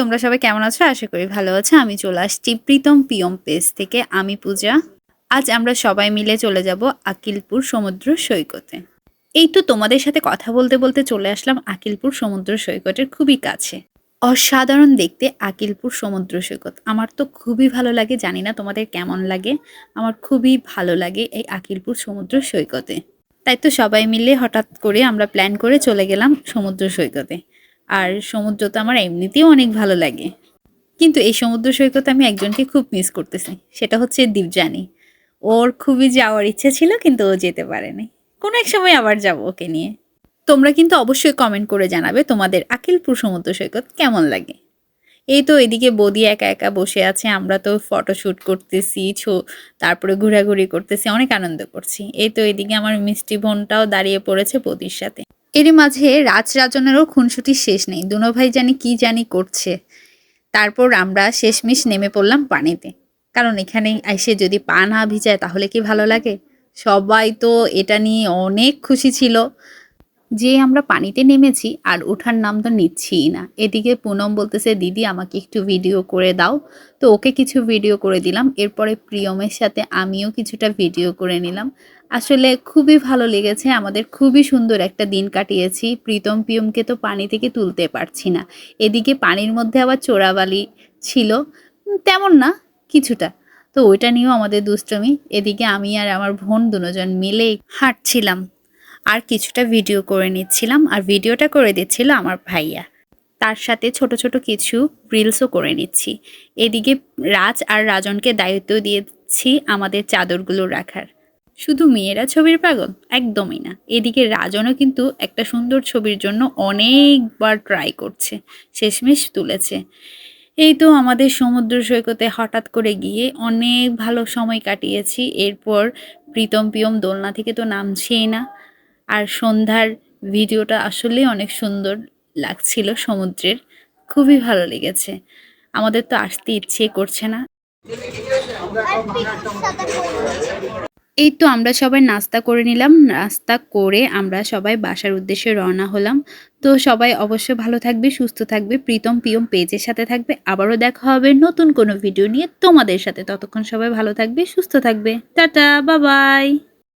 তোমরা সবাই কেমন আছো? আশা করি ভালো আছো। আমি চলে আসছি প্রীতম পিয়ম পেজ থেকে। আমি পূজা। আজ আমরা সবাই মিলে চলে যাব আকিলপুর সমুদ্র সৈকতে। এই তো তোমাদের সাথে কথা বলতে বলতে চলে আসলাম আকিলপুর সমুদ্র সৈকতের খুবই কাছে। অসাধারণ দেখতে আকিলপুর সমুদ্র সৈকত। আমার তো খুবই ভালো লাগে, জানি না তোমাদের কেমন লাগে। আমার খুবই ভালো লাগে এই আকিলপুর সমুদ্র সৈকতে। তাই তো সবাই মিলে হঠাৎ করে আমরা প্ল্যান করে চলে গেলাম সমুদ্র সৈকতে। আর সমুদ্র তো আমার এমনিতেও অনেক ভালো লাগে, কিন্তু এই সমুদ্র সৈকতে আমি একজনকে খুব মিস করতেছি, সেটা হচ্ছে দীপজানি। ওর খুবই যাওয়ার ইচ্ছে ছিল, কিন্তু ও যেতে পারেনি। কোনো এক সময় আবার যাব ওকে নিয়ে। তোমরা কিন্তু অবশ্যই কমেন্ট করে জানাবে তোমাদের আকিলপুর সমুদ্র সৈকত কেমন লাগে। এই তো এদিকে বৌদি একা একা বসে আছে, আমরা তো ফটোশ্যুট করতেছি, তারপরে ঘোরাঘুরি করতেছি, অনেক আনন্দ করছি। এই তো এদিকে আমার মিষ্টি বোনটাও দাঁড়িয়ে পড়েছে বৌদির সাথে। এরই মাঝে রাজরাজনেরও খুনসুটির শেষ নেই, দুনো ভাই জানি করছে। তারপর আমরা শেষমেশ নেমে পড়লাম পানিতে, কারণ এখানে এসে যদি পা না ভিজায় তাহলে কি ভালো লাগে। সবাই তো এটা নিয়ে অনেক খুশি ছিল যে আমরা পানিতে নেমেছি, আর ওঠার নাম তো নিচ্ছিই না। এদিকে পুনম বলতেছে, দিদি আমাকে একটু ভিডিও করে দাও। তো ওকে কিছু ভিডিও করে দিলাম, এরপরে প্রিয়মের সাথে আমিও কিছুটা ভিডিও করে নিলাম। আসলে খুবই ভালো লেগেছে, আমাদের খুবই সুন্দর একটা দিন কাটিয়েছি। প্রীতম পিয়মকে তো পানি থেকে তুলতে পারছি না, এদিকে পানির মধ্যে আবার চোরাবালি ছিল, তেমন না, কিছুটা। তো ওইটা নিয়েও আমাদের দুষ্টমি। এদিকে আমি আর আমার বোন দুজন মিলে হাঁটছিলাম, আর কিছুটা ভিডিও করে নিচ্ছিলাম, আর ভিডিওটা করে দিচ্ছিল আমার ভাইয়া। তার সাথে ছোট ছোট কিছু রিলসও করে নিচ্ছি। এদিকে রাজ আর রাজনকে দায়িত্ব দিয়েছি আমাদের চাদরগুলো রাখার। শুধু মেয়েরা ছবির পাগল একদমই না, এদিকে রাজনও কিন্তু একটা সুন্দর ছবির জন্য অনেকবার ট্রাই করছে, শেষমেশ তুলেছে। এই তো আমাদের সমুদ্র সৈকতে হঠাৎ করে গিয়ে অনেক ভালো সময় কাটিয়েছি। এরপর প্রীতম পিয়ম দোলনা থেকে তো নামছেই না। আর সন্ধ্যার ভিডিওটা আসলেই অনেক সুন্দর লাগছিল সমুদ্রের, খুবই ভালো লেগেছে। আমাদের তো আসতে ইচ্ছে করছে না। এই তো আমরা সবাই নাস্তা করে নিলাম, নাস্তা করে আমরা সবাই বাসার উদ্দেশ্যে রওনা হলাম। তো সবাই অবশ্যই ভালো থাকবে, সুস্থ থাকবে, প্রীতম পিয়ম পেজের সাথে থাকবে। আবারও দেখা হবে নতুন কোনো ভিডিও নিয়ে তোমাদের সাথে। ততক্ষণ সবাই ভালো থাকবে, সুস্থ থাকবে। Tata, bye bye.